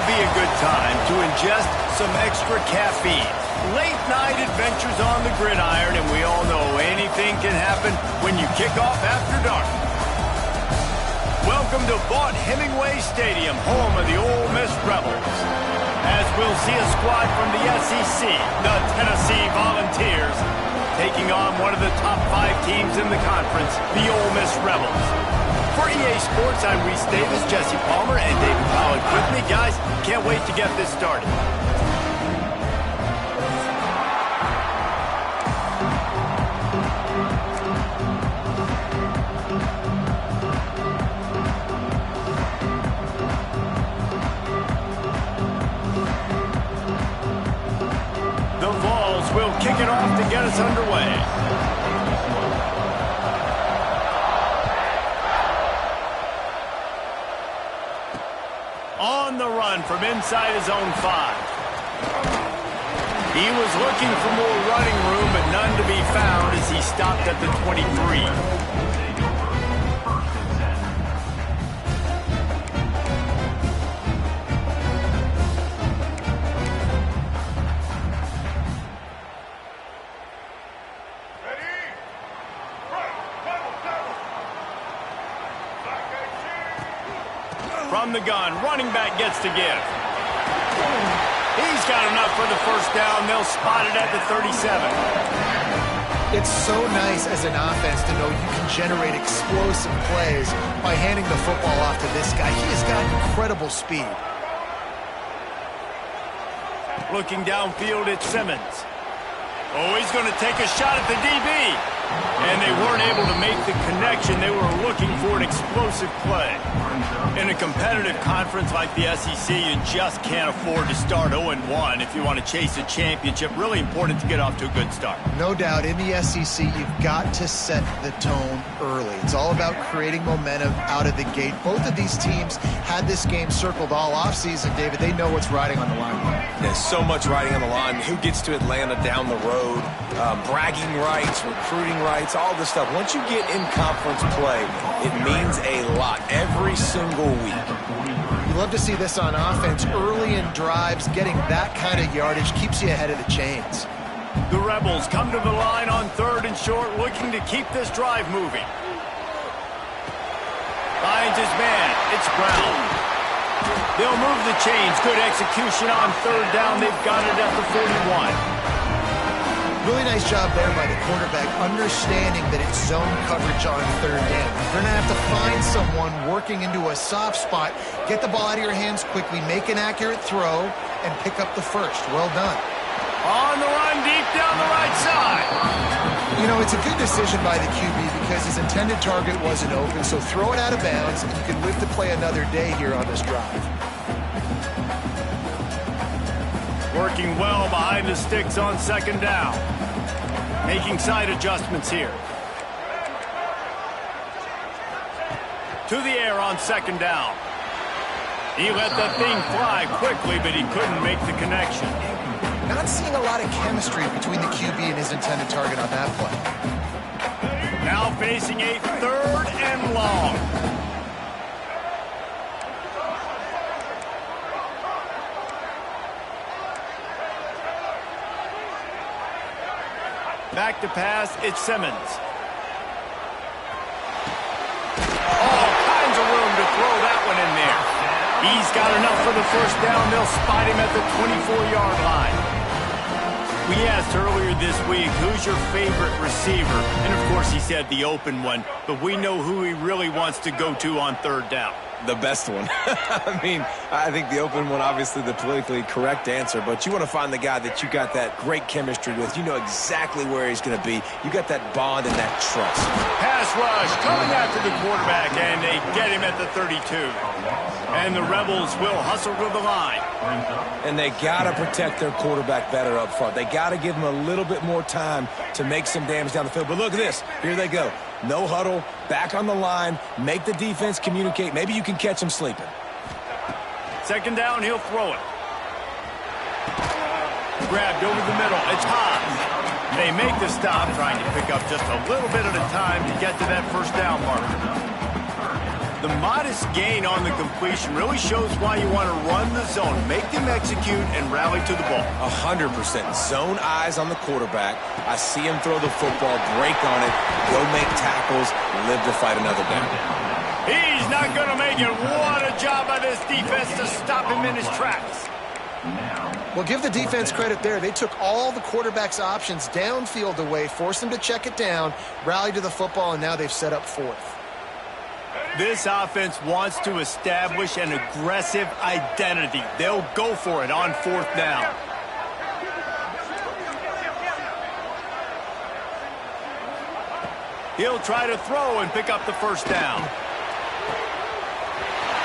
be a good time to ingest some extra caffeine. Late night adventures on the gridiron, and we all know anything can happen when you kick off after dark. Welcome to Vaught Hemingway Stadium, home of the Ole Miss Rebels. As we'll see a squad from the SEC, the Tennessee Volunteers, taking on one of the top 5 teams in the conference, the Ole Miss Rebels. For EA Sports, I'm Reese Davis, Jesse Palmer, and David Pollack with me. Guys, can't wait to get this started. The Vols will kick it off to get us underway. On the run from inside his own 5. He was looking for more running room, but none to be found as he stopped at the 23. From the gun, running back gets to give. He's got enough for the first down. They'll spot it at the 37. It's so nice as an offense to know you can generate explosive plays by handing the football off to this guy. He has got incredible speed. Looking downfield at Simmons. Oh, he's going to take a shot at the DB. And they weren't able to make the connection. They were looking for an explosive play. In a competitive conference like the SEC, you just can't afford to start 0-1 if you want to chase a championship. Really important to get off to a good start. No doubt, in the SEC, you've got to set the tone early. It's all about creating momentum out of the gate. Both of these teams had this game circled all offseason, David. They know what's riding on the line. There's so much riding on the line. Who gets to Atlanta down the road? Bragging rights, recruiting rights, all this stuff. Once you get in conference play, it means a lot every single week. You love to see this on offense. Early in drives, getting that kind of yardage keeps you ahead of the chains. The Rebels come to the line on 3rd and short, looking to keep this drive moving. Finds his man. It's Brown. They'll move the chains. Good execution on 3rd down. They've got it at the 41. Really nice job there by the quarterback, understanding that it's zone coverage on 3rd down. You're going to have to find someone working into a soft spot, get the ball out of your hands quickly, make an accurate throw, and pick up the first. Well done. On the run, deep down the right side. You know, it's a good decision by the QB because his intended target wasn't open, so throw it out of bounds, and you can live to play another day here on this drive. Working well behind the sticks on 2nd down. Making side adjustments here. To the air on 2nd down. He let that thing fly quickly, but he couldn't make the connection. Not seeing a lot of chemistry between the QB and his intended target on that play. Now facing a 3rd and long. Back to pass, it's Simmons. All kinds of room to throw that one in there. He's got enough for the first down. They'll spot him at the 24-yard line. We asked earlier this week, who's your favorite receiver? And, of course, he said the open one. But we know who he really wants to go to on 3rd down. The best one. I mean, I think the open one, obviously the politically correct answer, but you want to find the guy that you got that great chemistry with. You know exactly where he's going to be. You got that bond and that trust. Pass rush coming after the quarterback, and they get him at the 32. And the Rebels will hustle to the line. And they got to protect their quarterback better up front. They got to give him a little bit more time to make some damage down the field. But look at this. Here they go. No huddle, back on the line, make the defense communicate. Maybe you can catch him sleeping. 2nd down, he'll throw it. Grabbed over the middle. It's Haas. They make the stop, trying to pick up just a little bit at a time to get to that first down marker. The modest gain on the completion really shows why you want to run the zone, make them execute, and rally to the ball. 100%. Zone eyes on the quarterback. I see him throw the football, break on it, go make tackles, live to fight another down. He's not going to make it. What a job by this defense to stop him in his tracks. Well, give the defense credit there. They took all the quarterback's options downfield away, forced him to check it down, rally to the football, and now they've set up fourth. This offense wants to establish an aggressive identity. They'll go for it on fourth down. He'll try to throw and pick up the first down.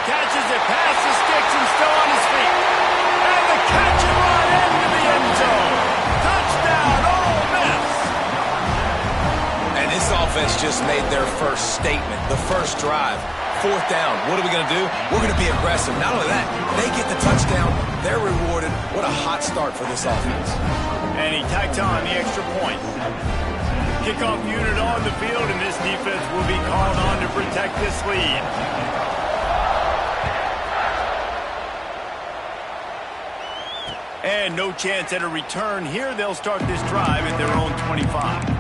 Catches it past the sticks and still on his feet. And the catch and run into the end zone. Touchdown, Ole Miss. And this offense just made their first statement, the first drive. Fourth down. What are we going to do? We're going to be aggressive. Not only that, they get the touchdown. They're rewarded. What a hot start for this offense. And he tacks on the extra point. Kickoff unit on the field, and this defense will be called on to protect this lead. And no chance at a return here. They'll start this drive at their own 25.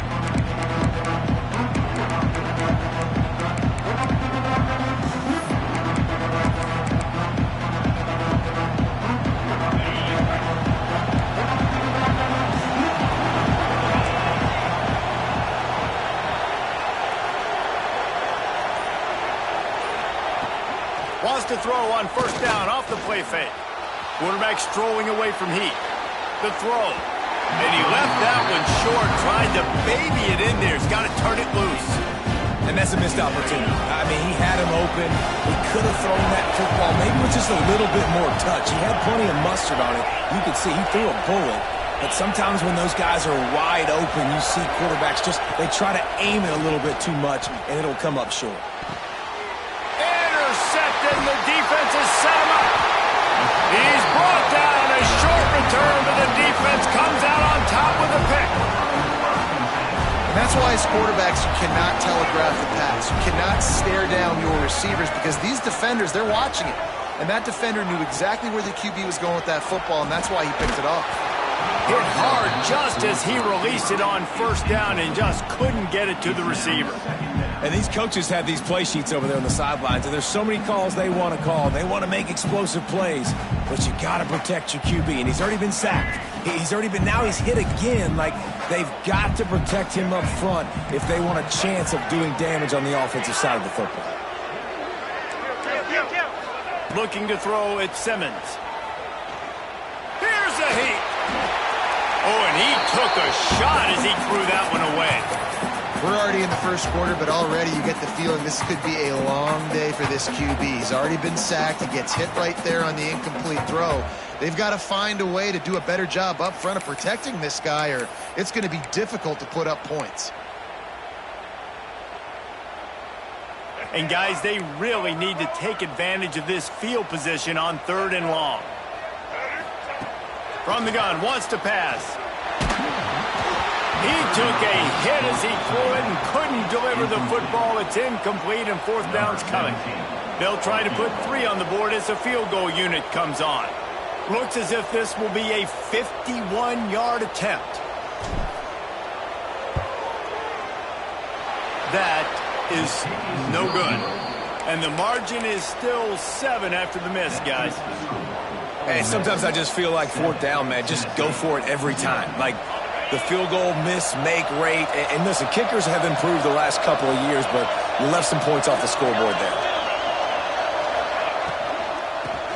Wants to throw on first down off the play fake. Quarterback strolling away from heat. The throw. And he left that one short, tried to baby it in there. He's got to turn it loose. And that's a missed opportunity. I mean, he had him open. He could have thrown that football maybe with just a little bit more touch. He had plenty of mustard on it. You could see he threw a bullet. But sometimes when those guys are wide open, you see quarterbacks they try to aim it a little bit too much, and it'll come up short. Intercepted, and the defense has set him up. He's brought down. A short return, but the defense comes out on top with a pick. And that's why as quarterbacks, you cannot telegraph the pass. You cannot stare down your receivers because these defenders, they're watching it. And that defender knew exactly where the QB was going with that football, and that's why he picked it off. Hit hard just as he released it on first down and just couldn't get it to the receiver. And these coaches have these play sheets over there on the sidelines, and there's so many calls they want to call. They want to make explosive plays, but you got to protect your QB, and he's already been sacked. Now he's hit again. Like, they've got to protect him up front if they want a chance of doing damage on the offensive side of the football. Looking to throw at Simmons. Here's a heat. Oh, and he took a shot as he threw that one away. We're already in the first quarter, but already you get the feeling this could be a long day for this QB. He's already been sacked. He gets hit right there on the incomplete throw. They've got to find a way to do a better job up front of protecting this guy, or it's going to be difficult to put up points. And, guys, they really need to take advantage of this field position on 3rd and long. From the gun, wants to pass. He took a hit as he threw it and couldn't deliver the football. It's incomplete, and 4th down's coming. They'll try to put 3 on the board as the field goal unit comes on. Looks as if this will be a 51-yard attempt. That is no good. And the margin is still 7 after the miss, guys. Hey, sometimes I just feel like 4th down, man. Just go for it every time. Like, the field goal miss-make rate. And listen, kickers have improved the last couple of years, but you left some points off the scoreboard there.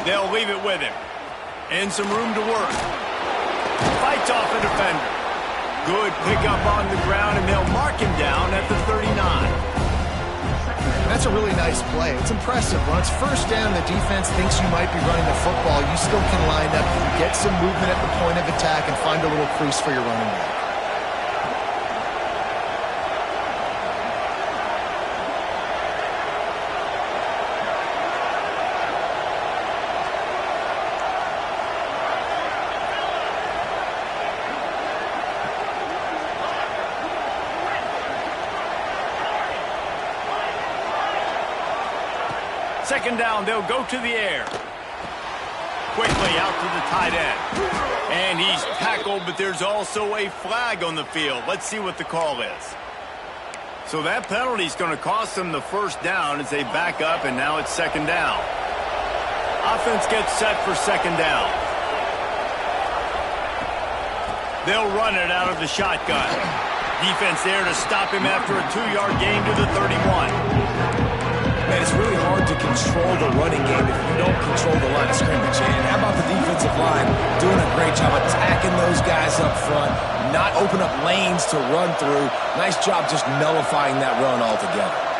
They'll leave it with him. And some room to work. Fights off a defender. Good pickup on the ground, and they'll mark him down at the 39. That's a really nice play. It's impressive. When it's first down, the defense thinks you might be running the football. You still can line up, get some movement at the point of attack, and find a little crease for your running back. Second down, they'll go to the air. Quickly out to the tight end. And he's tackled, but there's also a flag on the field. Let's see what the call is. So that penalty is going to cost them the first down as they back up, and now it's second down. Offense gets set for second down. They'll run it out of the shotgun. Defense there to stop him after a 2-yard gain to the 31. Man, it's really hard to control the running game if you don't control the line of scrimmage. And how about the defensive line doing a great job attacking those guys up front, not open up lanes to run through. Nice job just nullifying that run altogether.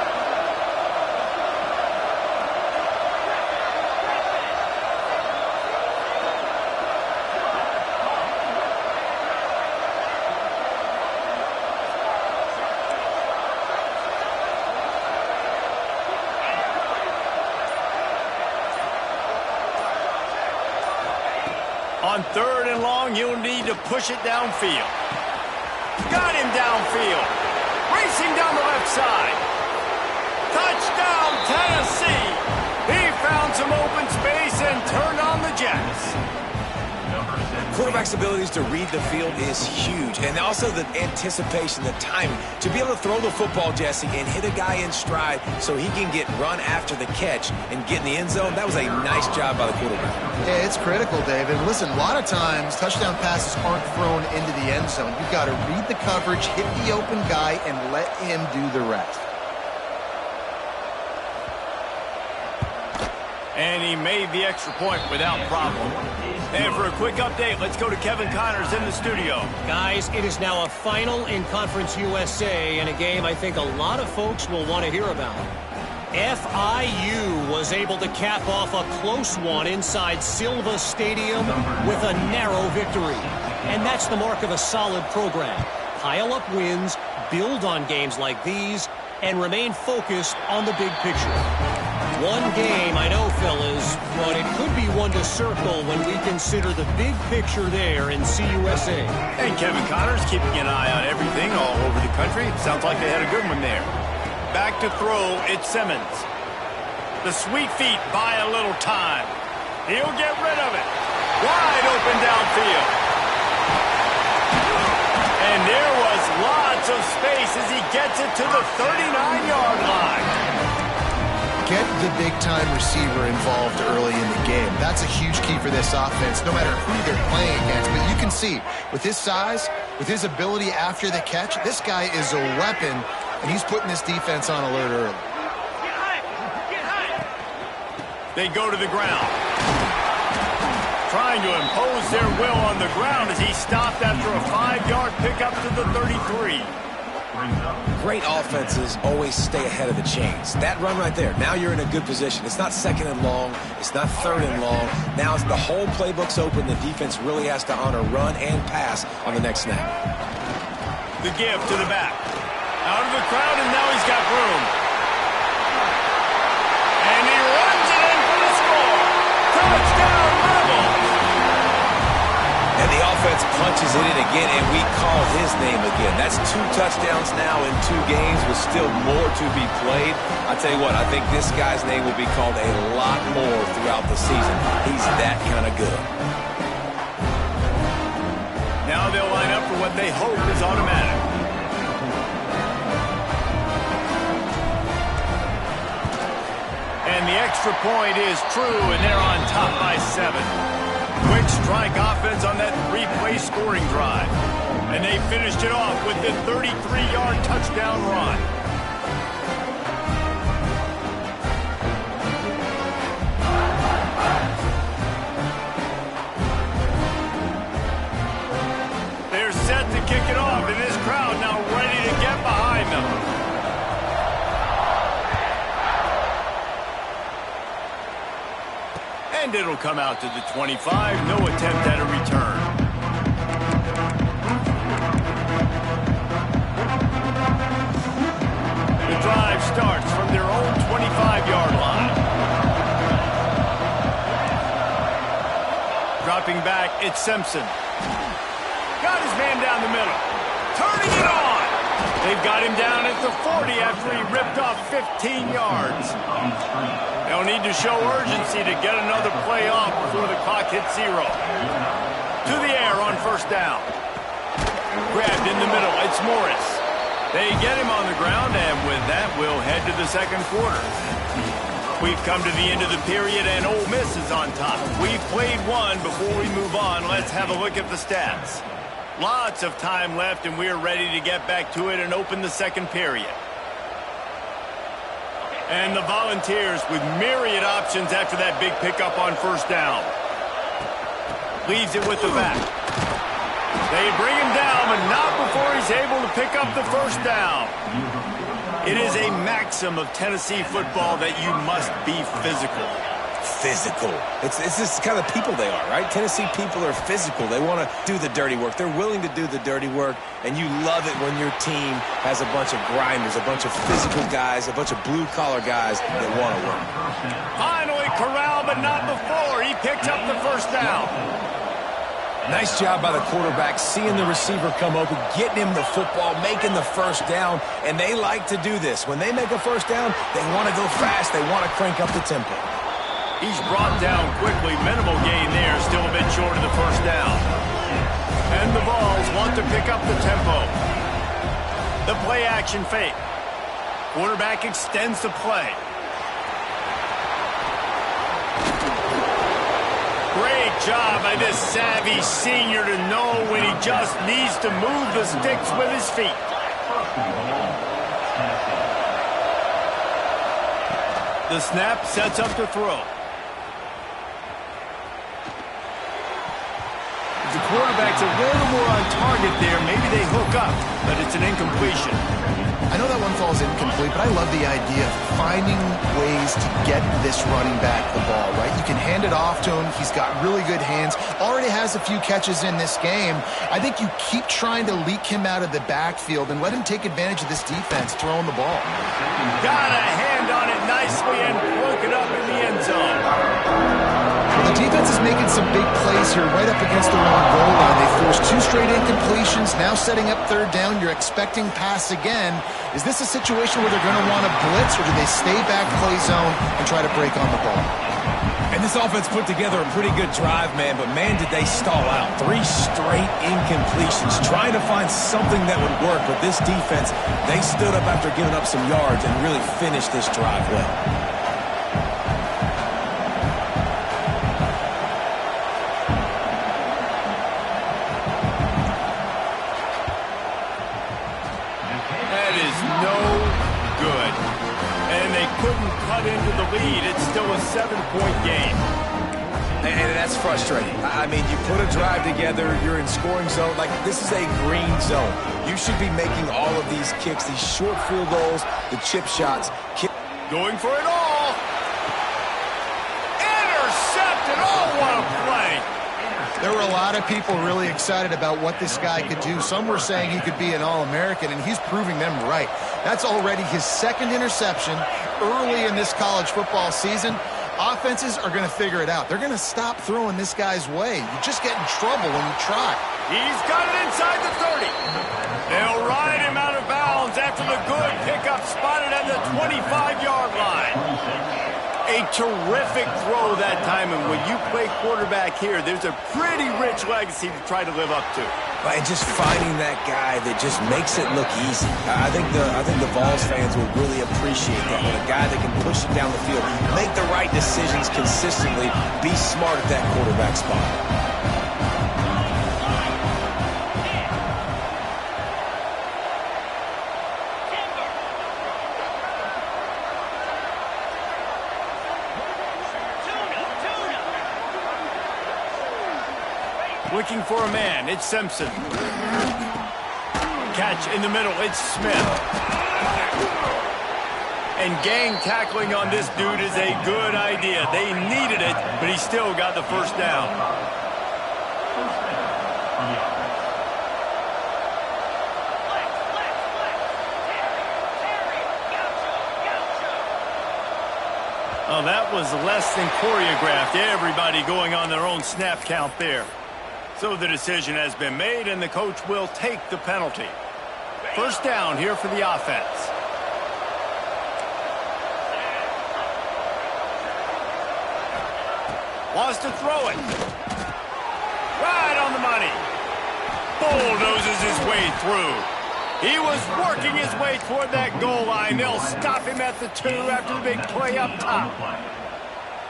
On third and long, you'll need to push it downfield. Got him downfield. Racing down the left side. Touchdown, Tennessee. He found some open space and turned on the Jets. Quarterback's abilities to read the field is huge, and also the anticipation, the timing. To be able to throw the football, Jesse, and hit a guy in stride so he can get run after the catch and get in the end zone, that was a nice job by the quarterback. Yeah, it's critical, David. Listen, a lot of times touchdown passes aren't thrown into the end zone. You've got to read the coverage, hit the open guy, and let him do the rest. And he made the extra point without problem. And for a quick update, let's go to Kevin Connors in the studio. Guys, it is now a final in Conference USA in a game I think a lot of folks will want to hear about. FIU was able to cap off a close one inside Silva Stadium with a narrow victory. And that's the mark of a solid program. Pile up wins, build on games like these, and remain focused on the big picture. One game, I know, fellas, but it could be one to circle when we consider the big picture there in CUSA. And Kevin Connors keeping an eye on everything all over the country. Sounds like they had a good one there. Back to throw, it's Simmons. The sweet feet buy a little time. He'll get rid of it. Wide open downfield. And there was lots of space as he gets it to the 39-yard line. Get the big-time receiver involved early in the game. That's a huge key for this offense, no matter who they're playing against. But you can see, with his size, with his ability after the catch, this guy is a weapon, and he's putting this defense on alert early. They go to the ground. Trying to impose their will on the ground as he stopped after a 5-yard pickup to the 33. Great offenses always stay ahead of the chains. That run right there, now you're in a good position. It's not second and long. It's not third and long. Now the whole playbook's open. The defense really has to honor run and pass on the next snap. The give to the back. Out of the crowd, and now he's got room. And he runs it in for the score. Touchdown, Rebels! And the offense punches it in again, and we call his name again. That's 2 touchdowns now in 2 games with still more to be played. I tell you what, I think this guy's name will be called a lot more throughout the season. He's that kind of good. Now they'll line up for what they hope is automatic. And the extra point is true, and they're on top by 7. Quick strike offense on that 3-play scoring drive. And they finished it off with the 33-yard touchdown run. They're set to kick it off, and this crowd now ready to get behind them. And it'll come out to the 25. No attempt at a return. The drive starts from their own 25-yard line. Dropping back, it's Simpson. Got his man down the middle. Turning it on. They've got him down at the 40 after he ripped off 15 yards. They'll need to show urgency to get another play off before the clock hits 0. To the air on first down. Grabbed in the middle. It's Morris. They get him on the ground, and with that, we'll head to the second quarter. We've come to the end of the period, and Ole Miss is on top. We've played one. Before we move on, let's have a look at the stats. Lots of time left, and we're ready to get back to it and open the second period. And the Volunteers with myriad options after that big pickup on first down. Leaves it with the back. They bring him down, but not before he's able to pick up the first down. It is a maxim of Tennessee football that you must be physical. Physical. It's this kind of people they are, right? Tennessee people are physical. They want to do the dirty work. They're willing to do the dirty work, and you love it when your team has a bunch of grinders, a bunch of physical guys, a bunch of blue-collar guys that want to work. Finally corralled, but not before. He picked up the first down. Nice job by the quarterback, seeing the receiver come open, getting him the football, making the first down, and they like to do this. When they make a first down, they want to go fast. They want to crank up the tempo. He's brought down quickly. Minimal gain there. Still a bit short of the first down. And the Vols want to pick up the tempo. The play action fake. Quarterback extends the play. Great job by this savvy senior to know when he just needs to move the sticks with his feet. The snap sets up to throw. The quarterback's a little more on target there. Maybe they hook up, but it's an incompletion. I know that one falls incomplete, but I love the idea of finding ways to get this running back the ball, right? You can hand it off to him. He's got really good hands. Already has a few catches in this game. I think you keep trying to leak him out of the backfield and let him take advantage of this defense throwing the ball. Got a hand on it nicely and broke it up in the end zone. The defense is making some big plays here right up against their own goal line. They forced 2 straight incompletions, now setting up third down. You're expecting pass again. Is this a situation where they're going to want to blitz, or do they stay back play zone and try to break on the ball? And this offense put together a pretty good drive, man, but man, did they stall out. 3 straight incompletions, trying to find something that would work. But this defense, they stood up after giving up some yards and really finished this drive well. Into the lead. It's still a 7-point game. And that's frustrating. I mean, you put a drive together, you're in scoring zone. Like, this is a green zone. You should be making all of these kicks, these short field goals, the chip shots. Going for it all. Intercepted. Oh, what a play. There were a lot of people really excited about what this guy could do. Some were saying he could be an All-American, and he's proving them right. That's already his 2nd interception early in this college football season. Offenses are going to figure it out. They're going to stop throwing this guy's way. You just get in trouble when you try. He's got it inside the 30. They'll ride him out of bounds after the good pickup spotted at the 25-yard line. A terrific throw that time, and when you play quarterback here, there's a pretty rich legacy to try to live up to. And just finding that guy that just makes it look easy. I think the Vols fans will really appreciate that. When a guy that can push it down the field, make the right decisions consistently, be smart at that quarterback spot. Looking for a man, it's Simpson. Catch in the middle, it's Smith. And gang tackling on this dude is a good idea. They needed it, but he still got the first down. Oh, that was less than choreographed. Everybody going on their own snap count there. So the decision has been made, and the coach will take the penalty. First down here for the offense. Wants to throw it. Right on the money. Bulldozes his way through. He was working his way toward that goal line. They'll stop him at the 2 after the big play up top.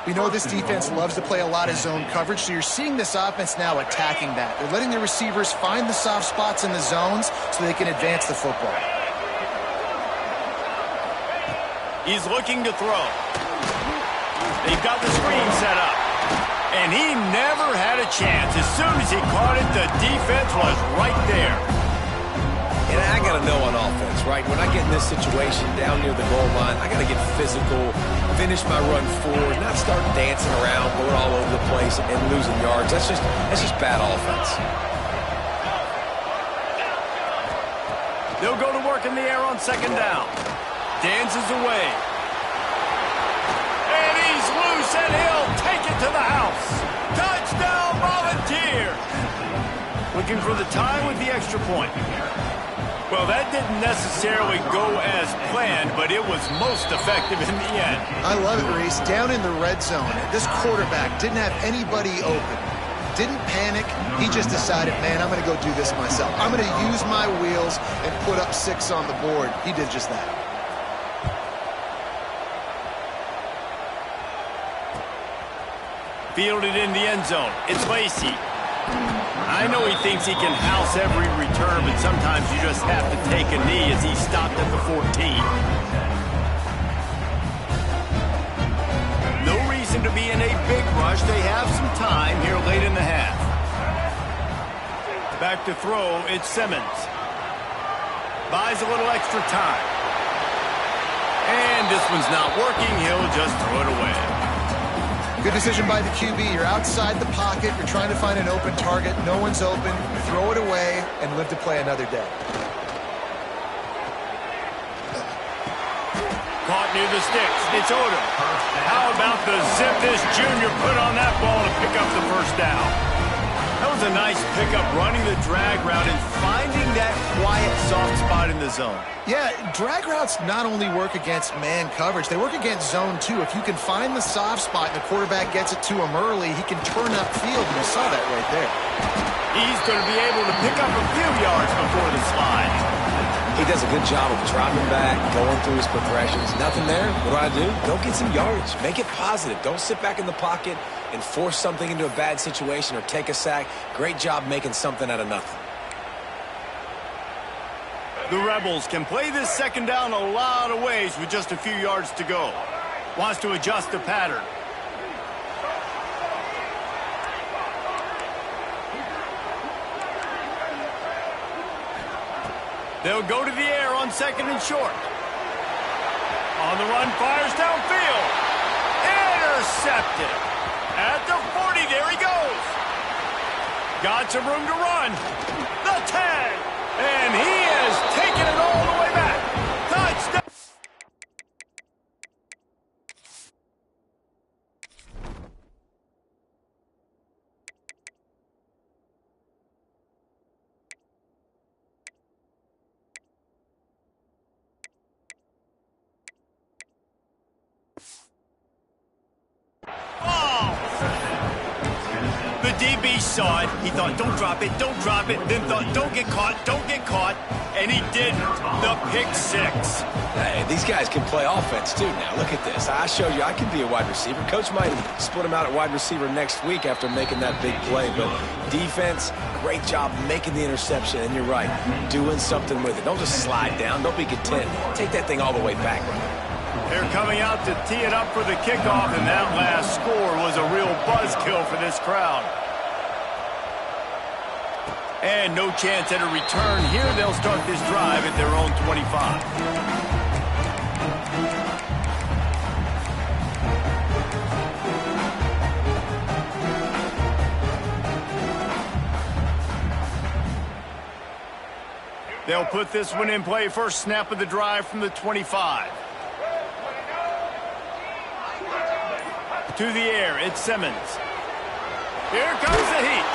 We know this defense loves to play a lot of zone coverage, so you're seeing this offense now attacking that. They're letting the receivers find the soft spots in the zones so they can advance the football. He's looking to throw. They've got the screen set up. And he never had a chance. As soon as he caught it, the defense was right there. And I got to know on offense, right? When I get in this situation down near the goal line, I got to get physical, finish my run forward, not start dancing around, going all over the place and losing yards. That's just bad offense. They'll go to work in the air on second down. Dances away. And he's loose, and he'll take it to the house. Touchdown, Volunteers! Looking for the tie with the extra point. Well, that didn't necessarily go as planned, but it was most effective in the end. I love it, Reese. Down in the red zone, this quarterback didn't have anybody open. Didn't panic. He just decided, man, I'm going to go do this myself. I'm going to use my wheels and put up 6 on the board. He did just that. Fielded in the end zone. It's Lacey. I know he thinks he can house every return, but sometimes you just have to take a knee as he stopped at the 14. No reason to be in a big rush. They have some time here late in the half. Back to throw, it's Simmons. Buys a little extra time. And this one's not working. He'll just throw it away. Good decision by the QB. You're outside the pocket. You're trying to find an open target. No one's open. Throw it away and live to play another day. Caught near the sticks. It's Odom. How about the zip this junior put on that ball to pick up the first down? That was a nice pickup, running the drag route and finding that quiet, soft spot in the zone. Yeah, drag routes not only work against man coverage, they work against zone too. If you can find the soft spot and the quarterback gets it to him early, he can turn upfield, and you saw that right there. He's going to be able to pick up a few yards before the slide. He does a good job of dropping back, going through his progressions. Nothing there. What do? Go get some yardage. Make it positive. Don't sit back in the pocket and force something into a bad situation or take a sack. Great job making something out of nothing. The Rebels can play this second down a lot of ways with just a few yards to go. Wants to adjust the pattern. They'll go to the air on second and short. On the run, fires downfield. Intercepted. At the 40, there he goes. Got some room to run. The 10. And he has taken it all the way back. Touchdown. The DB saw it. He thought, don't drop it, don't drop it. Then thought, don't get caught, don't get caught. And he didn't. The pick 6. Hey, these guys can play offense, too, now. Look at this. I showed you I can be a wide receiver. Coach might split him out at wide receiver next week after making that big play. But defense, great job making the interception. And you're right, doing something with it. Don't just slide down. Don't be content. Take that thing all the way back. They're coming out to tee it up for the kickoff, and that last score was a real buzzkill for this crowd. And no chance at a return here. They'll start this drive at their own 25. They'll put this one in play. First snap of the drive from the 25. To the air, it's Simmons. Here comes the Heat.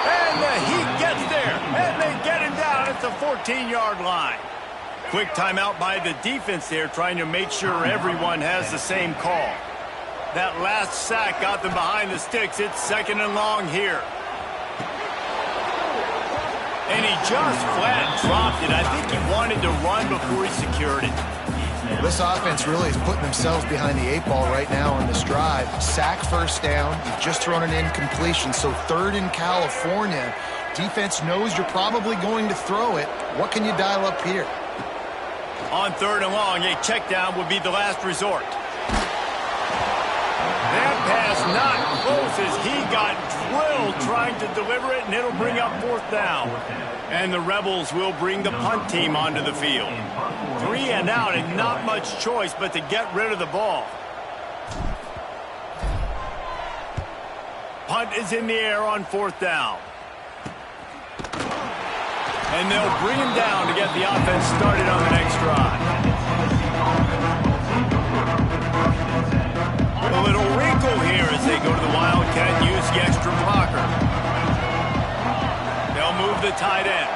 And the Heat gets there. And they get him down at the 14-yard line. Quick timeout by the defense there, trying to make sure everyone has the same call. That last sack got them behind the sticks. It's 2nd and long here. And he just flat dropped it. I think he wanted to run before he secured it. This offense really is putting themselves behind the 8 ball right now on this drive. Sack, first down. You've just thrown an incompletion. So 3rd in California. Defense knows you're probably going to throw it. What can you dial up here? On 3rd and long, a check down would be the last resort. That pass not close as he got drilled trying to deliver it, and it'll bring up 4th down. And the Rebels will bring the punt team onto the field. 3 and out, and not much choice but to get rid of the ball. Punt is in the air on 4th down. And they'll bring him down to get the offense started on the next drive. A little wrinkle here as they go to the Wildcat and use the extra blocker. They'll move the tight end.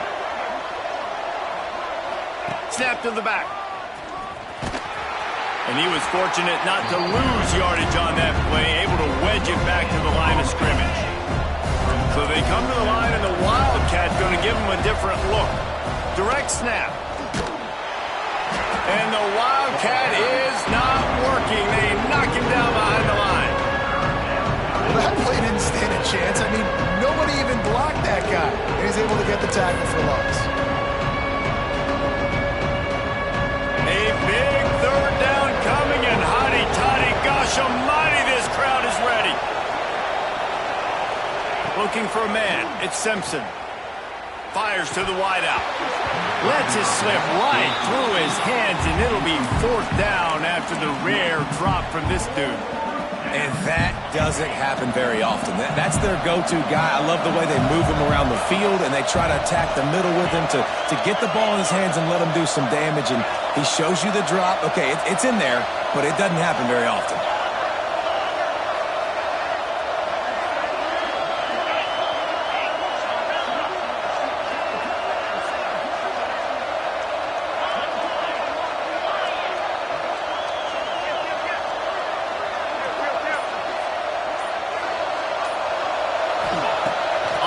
Snap to the back. And he was fortunate not to lose yardage on that play, able to wedge it back to the line of scrimmage. So they come to the line, and the Wildcat's going to give them a different look. Direct snap. And the Wildcat is not working. They knock him down behind the line. Well, that play didn't stand a chance. I mean, nobody even blocked that guy. And he's able to get the tackle for loss. A big 3rd down coming, and hotty-toddy, gosh almighty, this crowd is ready. Looking for a man. It's Simpson. Fires to the wideout. Lets it slip right through his hands, and it'll be 4th down after the rare drop from this dude. And that doesn't happen very often. That's their go-to guy. I love the way they move him around the field, and they try to attack the middle with him to get the ball in his hands and let him do some damage. And he shows you the drop. Okay, it's in there, but it doesn't happen very often.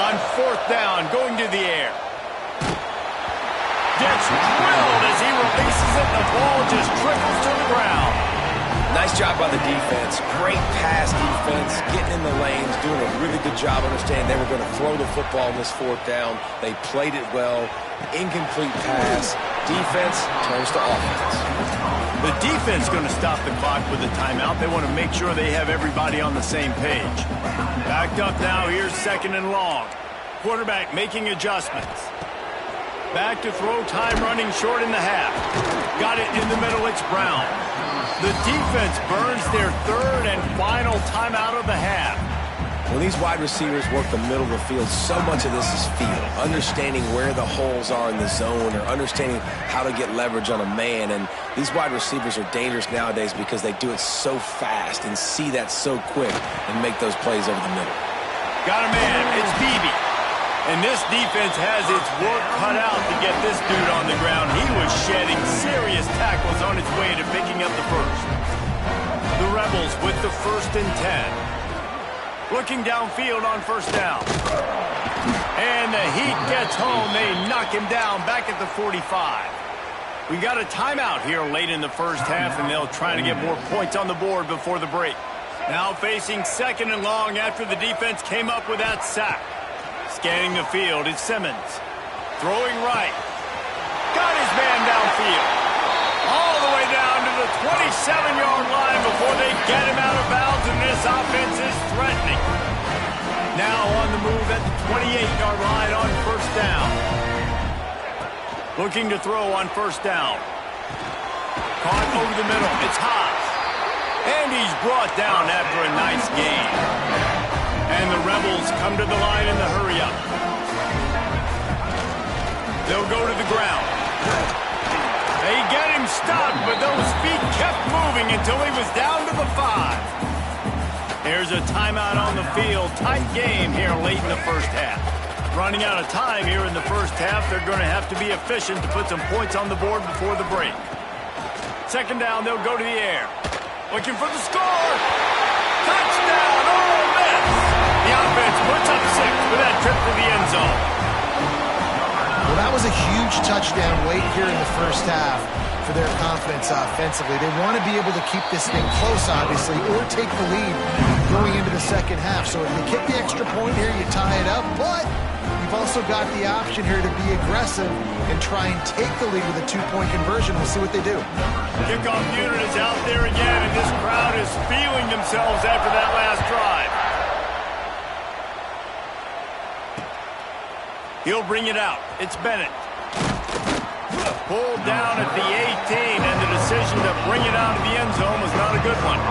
On 4th down, going to the air. Gets drilled as he releases it, and the ball just trickles to the ground. Nice job by the defense. Great pass defense, getting in the lanes, doing a really good job understanding they were going to throw the football on this 4th down. They played it well. Incomplete pass. Defense turns to offense. The defense going to stop the clock with a timeout. They want to make sure they have everybody on the same page. Backed up now. Here's 2nd and long. Quarterback making adjustments. Back to throw, time running short in the half. Got it in the middle. It's Brown. The defense burns their 3rd and final timeout of the half. When these wide receivers work the middle of the field, so much of this is feel. Understanding where the holes are in the zone, or understanding how to get leverage on a man. And these wide receivers are dangerous nowadays because they do it so fast and see that so quick and make those plays over the middle. Got a man. It's Beebe. And this defense has its work cut out to get this dude on the ground. He was shedding serious tackles on his way to picking up the first. The Rebels with the 1st and 10. Looking downfield on 1st down. And the Heat gets home. They knock him down back at the 45. We got a timeout here late in the first half, and they'll try to get more points on the board before the break. Now facing 2nd and long after the defense came up with that sack. Scanning the field, it's Simmons. Throwing right. Got his man downfield. All the way down to the 27-yard line before they get him out of bounds, and this offense is threatening. Now on the move at the 28-yard line on 1st down. Looking to throw on 1st down. Caught over the middle. It's Haas. And he's brought down after a nice gain. And the Rebels come to the line in the hurry-up. They'll go to the ground. They get him stopped, but those feet kept moving until he was down to the 5. Here's a timeout on the field. Tight game here late in the first half. Running out of time here in the first half. They're going to have to be efficient to put some points on the board before the break. Second down, they'll go to the air. Looking for the score. Touchdown, Ole Miss. The offense puts up 6 with that trip to the end zone. Well, that was a huge touchdown late here in the first half for their confidence offensively. They want to be able to keep this thing close, obviously, or take the lead going into the second half. So if you kick the extra point here, you tie it up, but you've also got the option here to be aggressive and try and take the lead with a 2-point conversion. We'll see what they do. Kickoff unit is out there again, and this crowd is feeling themselves after that last drive. He'll bring it out. It's Bennett. Pulled down at the 18, and the decision to bring it out of the end zone was not a good one.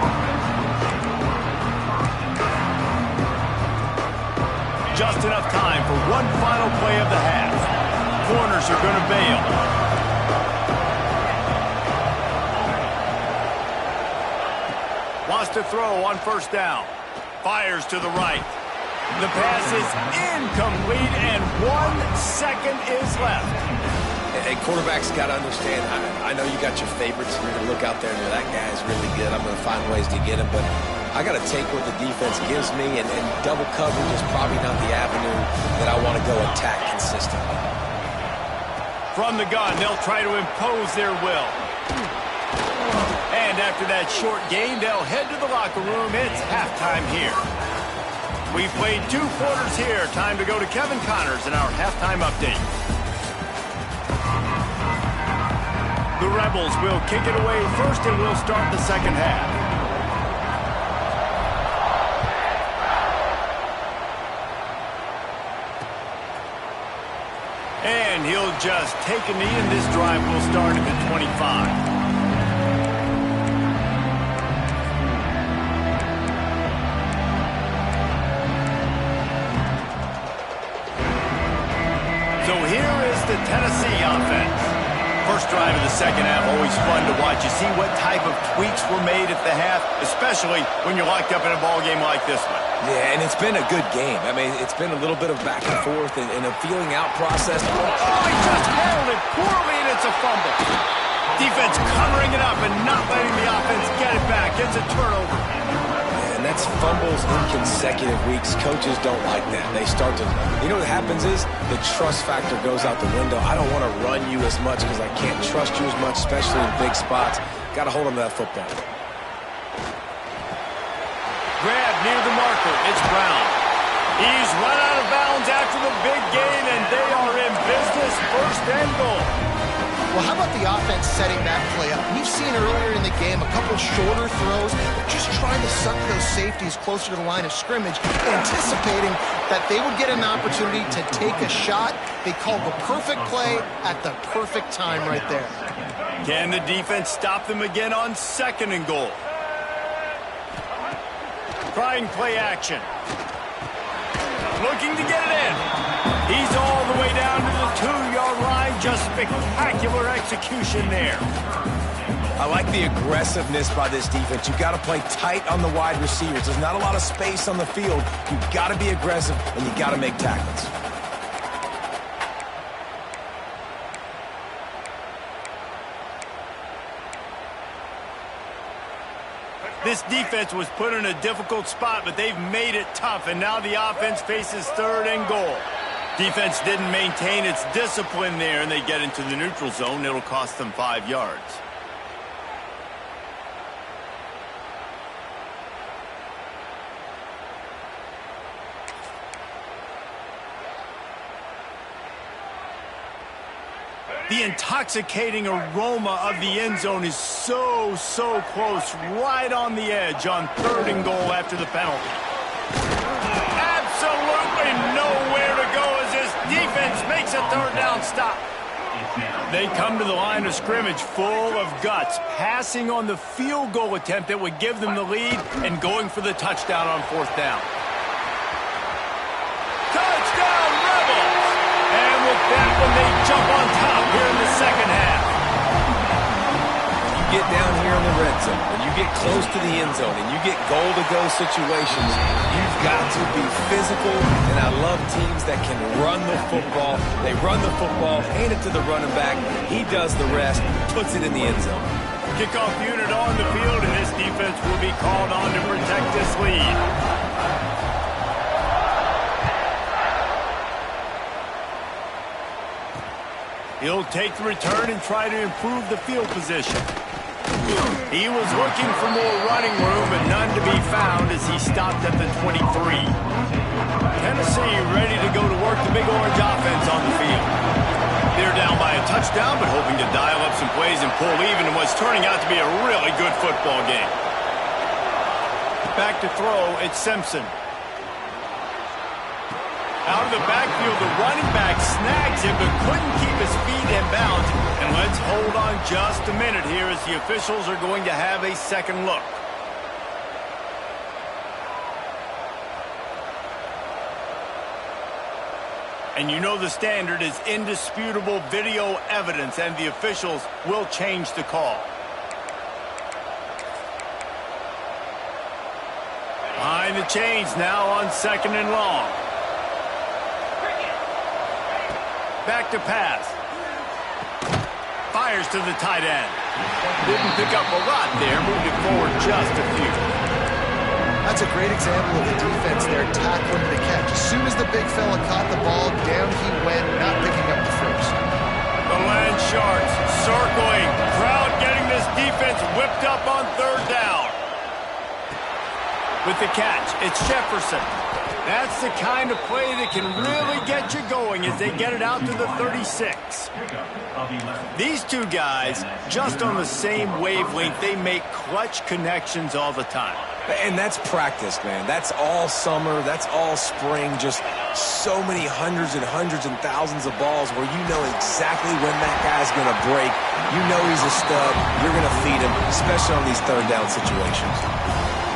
Just enough time for one final play of the half. Corners are going to bail. Wants to throw on first down. Fires to the right. The pass is incomplete, and 1 second is left. Hey, quarterbacks got to understand, I know you got your favorites, and you're going to look out there and that guy's really good. I'm going to find ways to get him, but I got to take what the defense gives me, and double coverage is probably not the avenue that I want to go attack consistently. From the gun, they'll try to impose their will. And after that short gain, they'll head to the locker room. It's halftime here. We've played 2 quarters here. Time to go to Kevin Connors in our halftime update. The Rebels will kick it away first, and we'll start the second half. And he'll just take a knee, and this drive will start at the 25. So here is the Tennessee offense. First drive of the second half, always fun to watch. You see what type of tweaks were made at the half, especially when you're locked up in a ball game like this one. Yeah, and it's been a good game. I mean, it's been a little bit of back and forth and a feeling out process. Oh, he just handled it poorly, and it's a fumble. Defense covering it up and not letting the offense get it back. It's a turnover. And that's fumbles in consecutive weeks. Coaches don't like that. They start to, you know what happens is the trust factor goes out the window. I don't want to run you as much because I can't trust you as much, especially in big spots. Got to hold on to that football. Grab near the marker. It's Brown. He's run out of bounds after the big gain, and they are in business. First and goal. Well, how about the offense setting that play up? We've seen earlier in the game a couple shorter throws, just trying to suck those safeties closer to the line of scrimmage, anticipating that they would get an opportunity to take a shot. They called the perfect play at the perfect time right there. Can the defense stop them again on second and goal? Trying play action. Looking to get it in. He's all the way down to the 2-yard line. Just spectacular execution there. I like the aggressiveness by this defense. You've got to play tight on the wide receivers. There's not a lot of space on the field. You've got to be aggressive, and you've got to make tackles. This defense was put in a difficult spot, but they've made it tough, and now the offense faces third and goal. Defense didn't maintain its discipline there, and they get into the neutral zone. It'll cost them 5 yards. The intoxicating aroma of the end zone is so close, right on the edge on third and goal after the penalty. Absolutely nowhere to go as this defense makes a third down stop. They come to the line of scrimmage full of guts, passing on the field goal attempt that would give them the lead and going for the touchdown on fourth down. Touchdown, Rebels! And with that one, they jump on top here in the second half. get down here in the red zone, when you get close to the end zone, and you get goal-to-go situations, you've got to be physical, and I love teams that can run the football. They run the football, hand it to the running back. He does the rest, puts it in the end zone. Kickoff unit on the field, and this defense will be called on to protect this lead. He'll take the return and try to improve the field position. He was looking for more running room, but none to be found as he stopped at the 23. Tennessee ready to go to work the big orange offense on the field. They're down by a touchdown, but hoping to dial up some plays and pull even in what's turning out to be a really good football game. Back to throw, it's Simpson. Out of the backfield, the running back snags him, but couldn't keep his feet in bounds. And let's hold on just a minute here as the officials are going to have a second look. And you know the standard is indisputable video evidence, and the officials will change the call. Behind the chains now on 2nd and long. Back to pass. Fires to the tight end. Didn't pick up a lot there, moved it forward just a few. That's a great example of the defense there tackling the catch. As soon as the big fella caught the ball, down he went, not picking up the first. The Land Sharks circling. Crowd getting this defense whipped up on 3rd down. With the catch, it's Jefferson. That's the kind of play that can really get you going as they get it out to the 36. These two guys, just on the same wavelength, they make clutch connections all the time. And that's practice, man. That's all summer. That's all spring. Just so many hundreds and thousands of balls where you know exactly when that guy's going to break. You know he's a stud. You're going to feed him, especially on these 3rd down situations.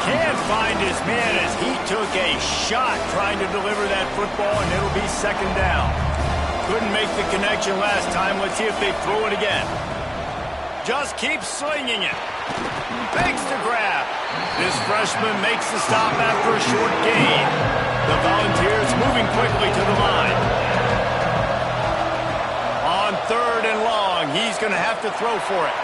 Can't find his man as he took a shot trying to deliver that football, and it'll be 2nd down. Couldn't make the connection last time. Let's see if they throw it again. Just keep slinging it. Makes the grab. This freshman makes the stop after a short gain. The Volunteers moving quickly to the line. On 3rd and long, he's going to have to throw for it.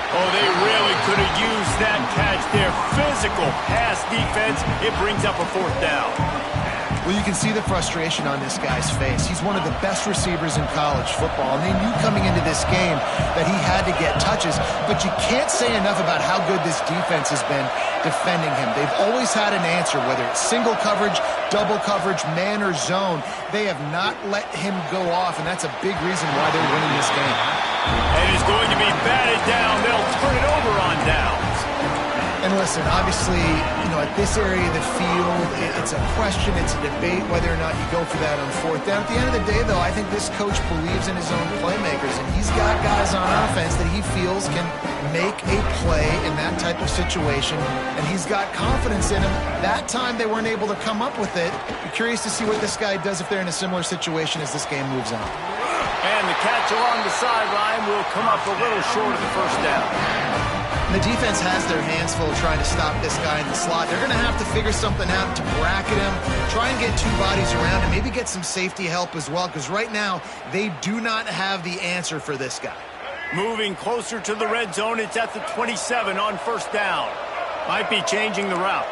Oh, they really could have used that catch there. Physical pass defense. It brings up a 4th down. Well, you can see the frustration on this guy's face. He's one of the best receivers in college football, and they knew coming into this game that he had to get touches, but you can't say enough about how good this defense has been defending him. They've always had an answer, whether it's single coverage, double coverage, man or zone. They have not let him go off, and that's a big reason why they're winning this game. And he's going to be batted down. They'll turn it over on downs. And listen, obviously, you know, at this area of the field, it's a question, it's a debate whether or not you go for that on 4th down. At the end of the day, though, I think this coach believes in his own playmakers, and he's got guys on offense that he feels can make a play in that type of situation, and he's got confidence in him. That time they weren't able to come up with it. Be curious to see what this guy does if they're in a similar situation as this game moves on. And the catch along the sideline will come up a little short of the 1st down. The defense has their hands full trying to stop this guy in the slot. They're going to have to figure something out to bracket him, try and get 2 bodies around him, maybe get some safety help as well, because right now they do not have the answer for this guy. Moving closer to the red zone, it's at the 27 on 1st down. Might be changing the route.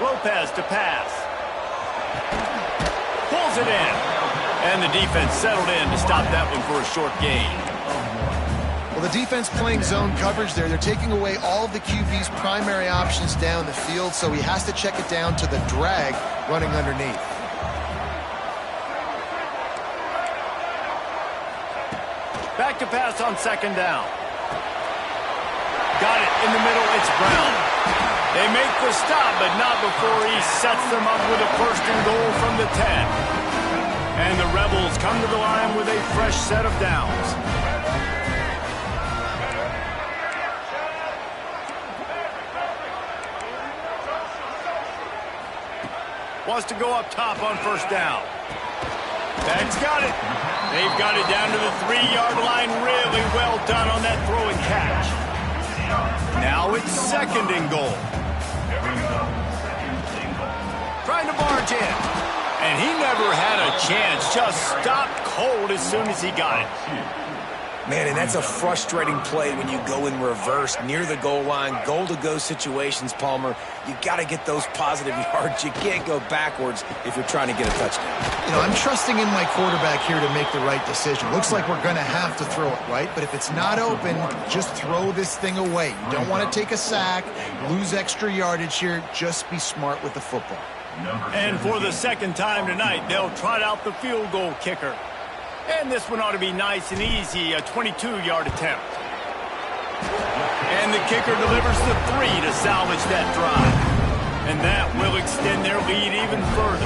Lopez to pass. Pulls it in. And the defense settled in to stop that one for a short gain. Well, the defense playing zone coverage there. They're taking away all of the QB's primary options down the field, so he has to check it down to the drag running underneath. Back to pass on 2nd down. Got it in the middle. It's Brown. They make the stop, but not before he sets them up with a 1st and goal from the 10. And the Rebels come to the line with a fresh set of downs. Wants to go up top on 1st down. Bag's got it. They've got it down to the 3-yard line. Really well done on that throw and catch. Now it's 2nd and goal. Trying to barge in. And he never had a chance. Just stopped cold as soon as he got it. Man, and that's a frustrating play when you go in reverse near the goal line, goal-to-go situations, Palmer. You got to get those positive yards. You can't go backwards if you're trying to get a touchdown. You know, I'm trusting in my quarterback here to make the right decision. Looks like we're going to have to throw it, right? But if it's not open, just throw this thing away. You don't want to take a sack, lose extra yardage here. Just be smart with the football. And for the 2nd time tonight, they'll trot out the field goal kicker. And this one ought to be nice and easy, a 22-yard attempt. And the kicker delivers the 3 to salvage that drive. And that will extend their lead even further.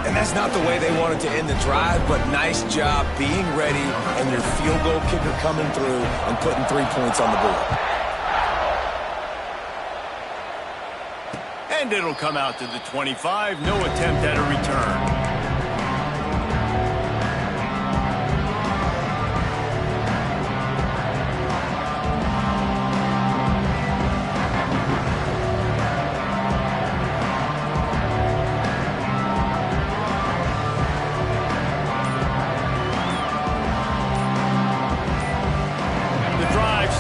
And that's not the way they wanted to end the drive, but nice job being ready and your field goal kicker coming through and putting 3 points on the board. And it'll come out to the 25. No attempt at a return.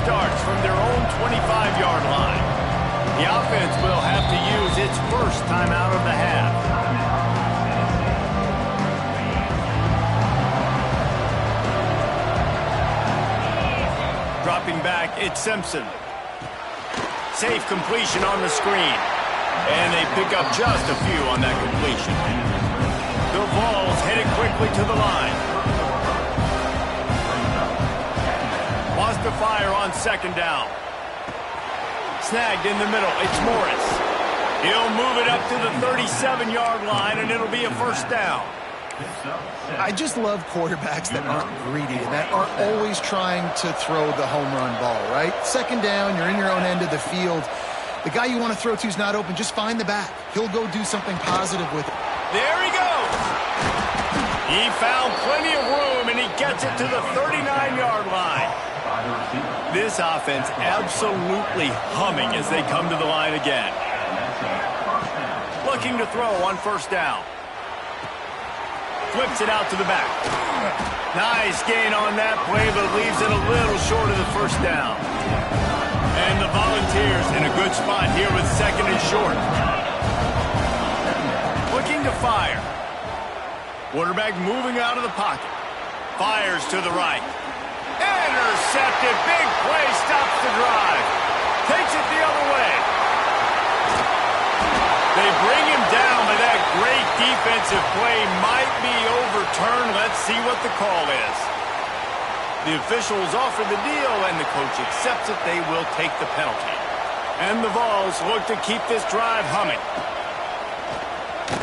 Starts from their own 25-yard line. The offense will have to use its first timeout of the half. Dropping back, it's Simpson. Safe completion on the screen. And they pick up just a few on that completion. The Vols headed quickly to the line. Wants to fire on 2nd down. Snagged in the middle. It's Morris. He'll move it up to the 37-yard line, and it'll be a 1st down. I just love quarterbacks that aren't greedy and that aren't always trying to throw the home run ball, right? 2nd down, you're in your own end of the field. The guy you want to throw to is not open. Just find the back. He'll go do something positive with it. There he goes. He found plenty of room, and he gets it to the 39-yard line. This offense absolutely humming as they come to the line again. Looking to throw on 1st down. Flips it out to the back. Nice gain on that play, but leaves it a little short of the 1st down. And the Volunteers in a good spot here with 2nd and short. Looking to fire. Quarterback moving out of the pocket. Fires to the right. Intercepted. Big play. Stops the drive. Takes it the other way. They bring him down, but that great defensive play might be overturned. Let's see what the call is. The officials offer the deal, and the coach accepts it. They will take the penalty. And the Vols look to keep this drive humming.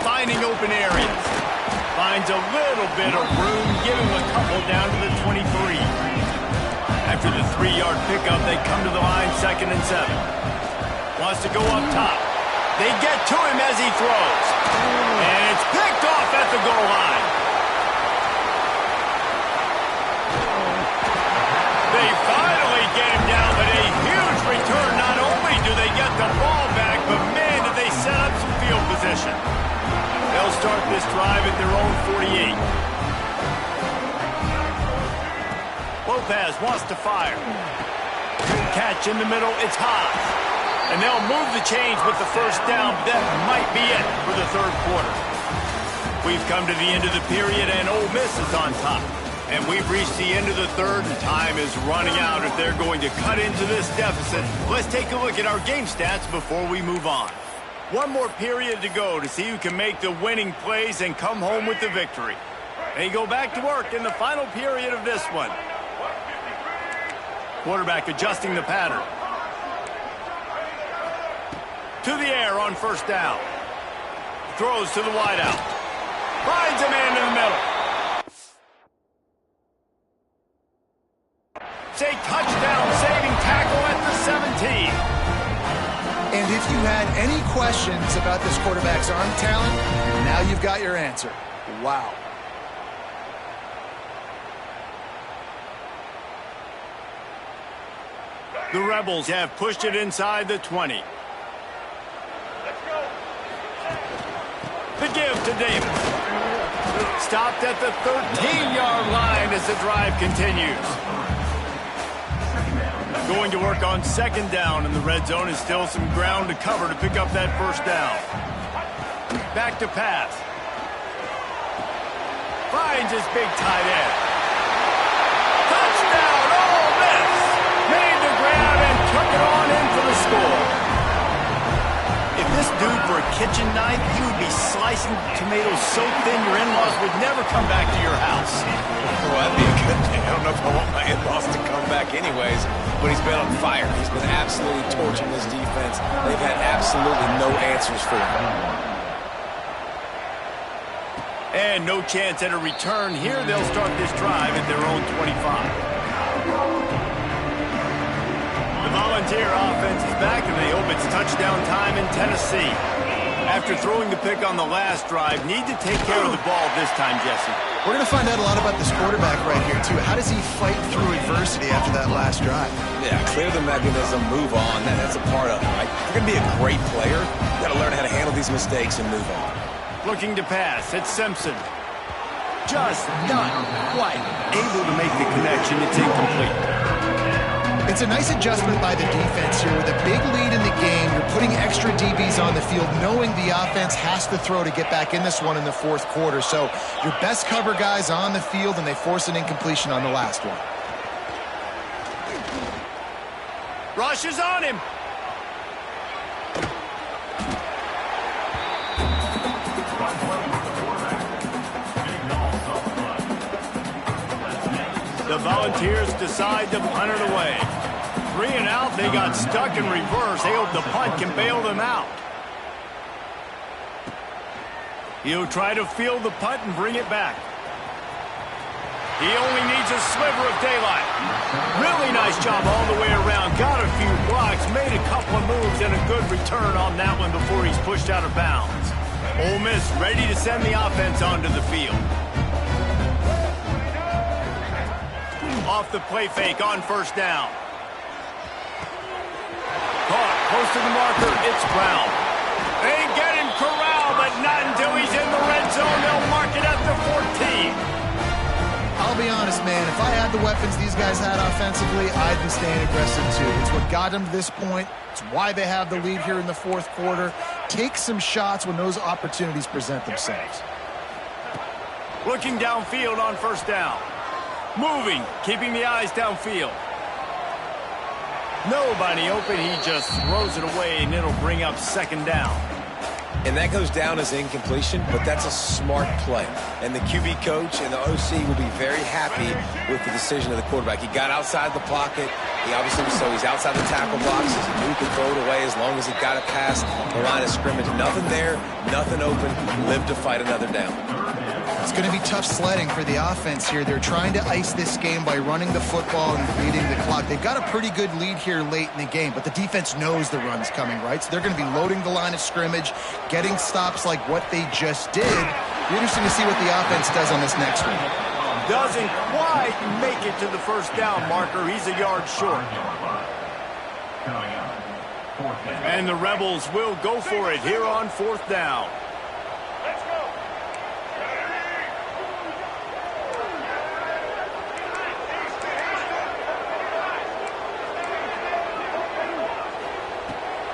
Finding open areas. Finds a little bit of room, giving a couple down to the 23. After the 3-yard pickup, they come to the line 2nd and 7. Wants to go up top. They get to him as he throws. And it's picked off at the goal line. They finally get him down, but a huge return. Not only do they get the ball back, but man, did they set up some field position. They'll start this drive at their own 48. Lopez wants to fire. Catch in the middle, it's Haas. And they'll move the chains with the 1st down. That might be it for the 3rd quarter. We've come to the end of the period, and Ole Miss is on top. And we've reached the end of the 3rd, and time is running out if they're going to cut into this deficit. Let's take a look at our game stats before we move on. One more period to go to see who can make the winning plays and come home with the victory. They go back to work in the final period of this one. Quarterback adjusting the pattern. To the air on 1st down. Throws to the wideout. Finds a man in the middle. Say touchdown, saving tackle at the 17. And if you had any questions about this quarterback's arm talent, now you've got your answer. Wow. The Rebels have pushed it inside the 20. The give to Davis. Stopped at the 13-yard line as the drive continues. Going to work on second down in the red zone, and still some ground to cover to pick up that first down. Back to pass. Finds his big tight end. Touchdown, Ole Miss! Made the grab and took it on in for the score. If this dude were a kitchen knife, he would be slicing tomatoes so thin your in-laws would never come back to your house. Well, that'd be a good thing. I don't know if I want my in-laws to come back anyways, but he's been on fire. He's been absolutely torching this defense. They've had absolutely no answers for him. And no chance at a return here. They'll start this drive at their own 25. The Volunteer offense is back, and they hope it's touchdown time in Tennessee. After throwing the pick on the last drive, need to take care of the ball this time, Jesse. We're going to find out a lot about this quarterback right here, too. How does he fight through adversity after that last drive? Yeah, clear the mechanism, move on. That's a part of it, right? If you're going to be a great player, you got to learn how to handle these mistakes and move on. Looking to pass, it's Simpson. Just not quite able to make the connection. It's incomplete. It's a nice adjustment by the defense here. With a big lead in the game, you're putting extra DBs on the field, knowing the offense has to throw to get back in this one in the fourth quarter. So your best cover guys on the field, and they force an incompletion on the last one. Rush is on him. The Volunteers decide to punt it away. 3 and out, they got stuck in reverse. They hope the punt can bail them out. He'll try to field the punt and bring it back. He only needs a sliver of daylight. Really nice job all the way around. Got a few blocks, made a couple of moves, and a good return on that one before he's pushed out of bounds. Ole Miss ready to send the offense onto the field. Off the play fake on first down. Caught close to the marker. It's Brown. They get him corralled, but not until he's in the red zone. They'll mark it at the 14. I'll be honest, man. If I had the weapons these guys had offensively, I'd be staying aggressive too. It's what got them to this point. It's why they have the lead here in the fourth quarter. Take some shots when those opportunities present themselves. Looking downfield on first down. Moving, keeping the eyes downfield. Nobody open, he just throws it away, and it'll bring up second down. And that goes down as incompletion, but that's a smart play. And the QB coach and the OC will be very happy with the decision of the quarterback. He got outside the pocket. He obviously, so he's outside the tackle boxes. He knew he could throw it away as long as he got it past the line of scrimmage. Nothing there, nothing open. Lived to fight another down. It's going to be tough sledding for the offense here. They're trying to ice this game by running the football and beating the clock. They've got a pretty good lead here late in the game, but the defense knows the run's coming, right? So they're going to be loading the line of scrimmage, getting stops like what they just did. Be interesting to see what the offense does on this next one. Doesn't quite make it to the first down marker. He's a yard short. And the Rebels will go for it here on fourth down.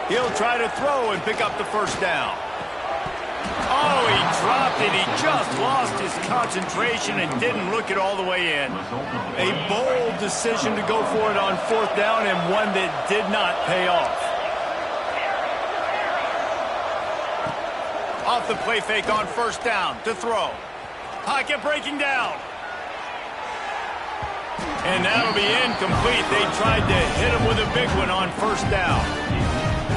He'll try to throw and pick up the first down. Oh, he dropped it. He just lost his concentration and didn't look it all the way in. A bold decision to go for it on fourth down, and one that did not pay off. Off the play fake on first down to throw. Pocket breaking down. And that'll be incomplete. They tried to hit him with a big one on first down.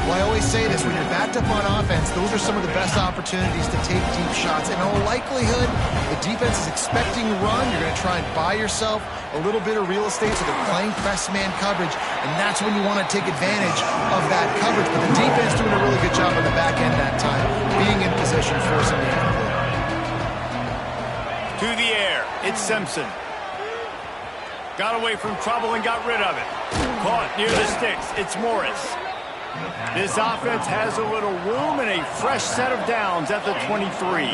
Well, I always say this, when you're backed up on offense, those are some of the best opportunities to take deep shots. In all likelihood, the defense is expecting a run. You're going to try and buy yourself a little bit of real estate, so they're playing press man coverage, and that's when you want to take advantage of that coverage. But the defense doing a really good job on the back end that time, being in position, forcing the incomplete. To the air, it's Simpson. Got away from trouble and got rid of it. Caught near the sticks. It's Morris. This offense has a little room and a fresh set of downs at the 23.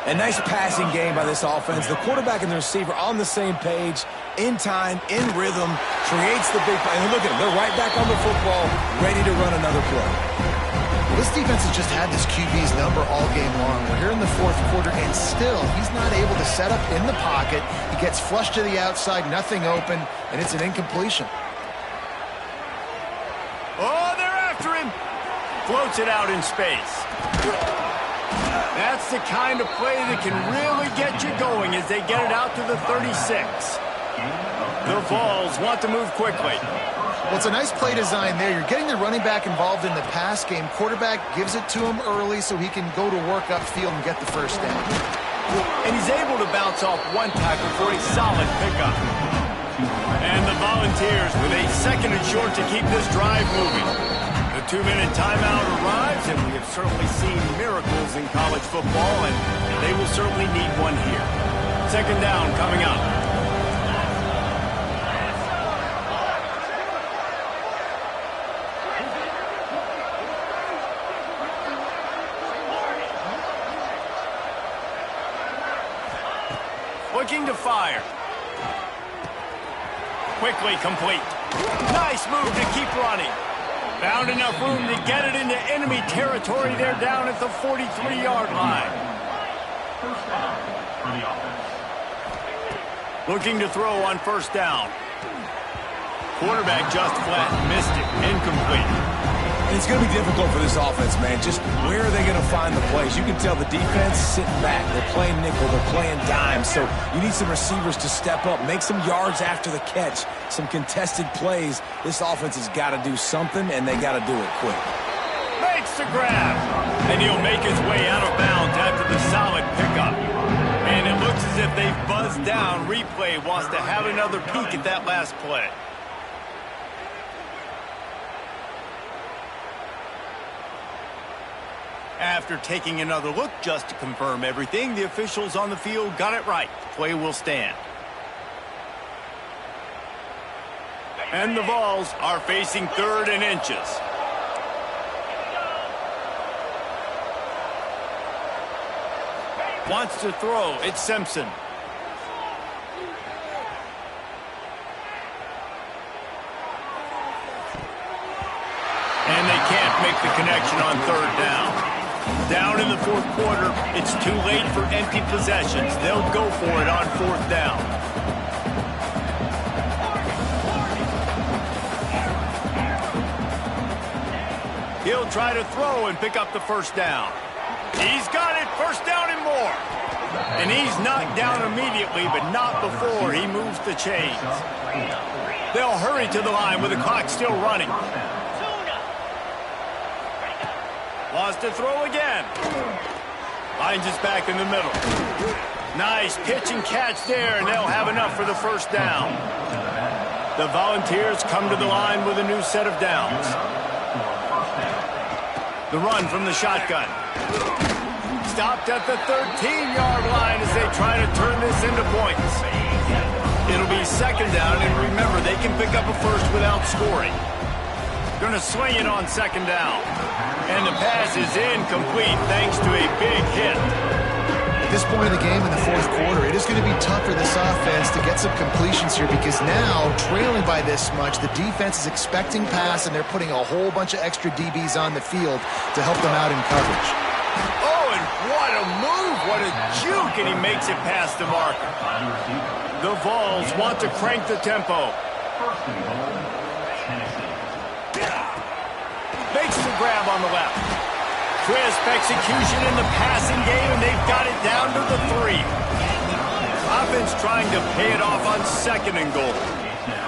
A nice passing game by this offense. The quarterback and the receiver on the same page, in time, in rhythm, creates the big play. And look at them. They're right back on the football, ready to run another play. This defense has just had this QB's number all game long. We're here in the fourth quarter, and still, he's not able to set up in the pocket. He gets flushed to the outside, nothing open, and it's an incompletion. Oh, they're after him. Floats it out in space. That's the kind of play that can really get you going as they get it out to the 36. The Vols want to move quickly. Well, it's a nice play design there. You're getting the running back involved in the pass game. Quarterback gives it to him early so he can go to work upfield and get the first down. And he's able to bounce off one tackle for a solid pickup. And the Volunteers with a second and short to keep this drive moving. The 2-minute timeout arrives, and we have certainly seen miracles in college football, and they will certainly need one here. Second down coming up. Looking to fire. Quickly complete. Nice move to keep running. Found enough room to get it into enemy territory. They're down at the 43-yard line. Looking to throw on first down. Quarterback just flat missed it. Incomplete. And it's going to be difficult for this offense, man. Just where are they going to find the plays? You can tell the defense sitting back. They're playing nickel. They're playing dime. So you need some receivers to step up, make some yards after the catch, some contested plays. This offense has got to do something, and they got to do it quick. Makes the grab. And he'll make his way out of bounds after the solid pickup. And it looks as if they've buzzed down. Replay wants to have another peek at that last play. After taking another look just to confirm everything, the officials on the field got it right. The play will stand. And the Vols are facing 3rd and inches. Wants to throw. It's Simpson. And they can't make the connection on 3rd down. Down in the fourth quarter, it's too late for empty possessions. They'll go for it on 4th down. He'll try to throw and pick up the first down. He's got it, first down and more. And he's knocked down immediately, but not before he moves the chains. They'll hurry to the line with the clock still running. Wants to throw again. Finds us back in the middle. Nice pitch and catch there, and they'll have enough for the first down. The Volunteers come to the line with a new set of downs. The run from the shotgun. Stopped at the 13-yard line as they try to turn this into points. It'll be second down, and remember, they can pick up a first without scoring. Going to swing it on second down. And the pass is incomplete thanks to a big hit. At this point of the game in the fourth quarter, it is going to be tough for this offense to get some completions here because now, trailing by this much, the defense is expecting pass, and they're putting a whole bunch of extra DBs on the field to help them out in coverage. Oh, and what a move, what a juke, and he makes it past the marker. The Vols want to crank the tempo. Makes the grab on the left. Crisp execution in the passing game, and they've got it down to the 3. Offense trying to pay it off on 2nd and goal.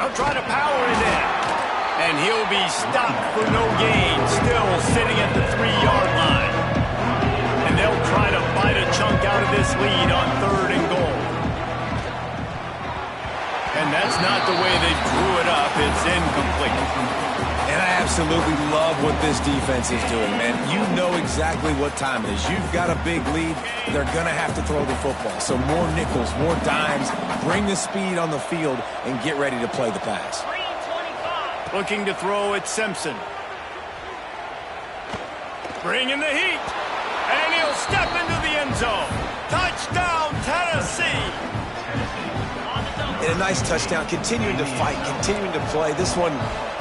They'll try to power it in. And he'll be stopped for no gain, still sitting at the 3-yard line. And they'll try to bite a chunk out of this lead on 3rd and goal. And that's not the way they drew it up. It's incomplete. And I absolutely love what this defense is doing, man. You know exactly what time it is. You've got a big lead. They're going to have to throw the football. So more nickels, more dimes. Bring the speed on the field and get ready to play the pass. Looking to throw at Simpson. Bringing the heat. And he'll step into the end zone. Touchdown, Tennessee. And a nice touchdown, continuing to fight, continuing to play. This one,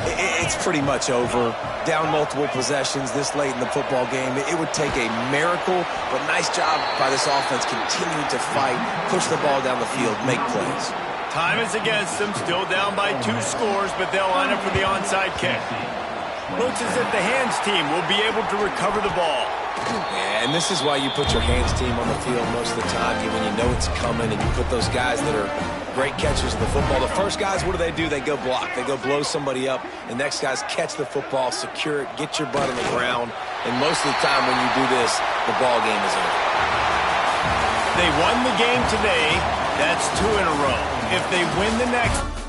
it's pretty much over. Down multiple possessions this late in the football game. It would take a miracle, but nice job by this offense continuing to fight, push the ball down the field, make plays. Time is against them, still down by 2 scores, but they'll line up for the onside kick. Looks as if the hands team will be able to recover the ball. Yeah, and this is why you put your hands team on the field most of the time, when you know it's coming, and you put those guys that are great catchers of the football. The first guys, what do? They go block. They go blow somebody up. The next guys catch the football, secure it, get your butt on the ground. And most of the time when you do this, the ball game is over. They won the game today. That's 2 in a row. If they win the next...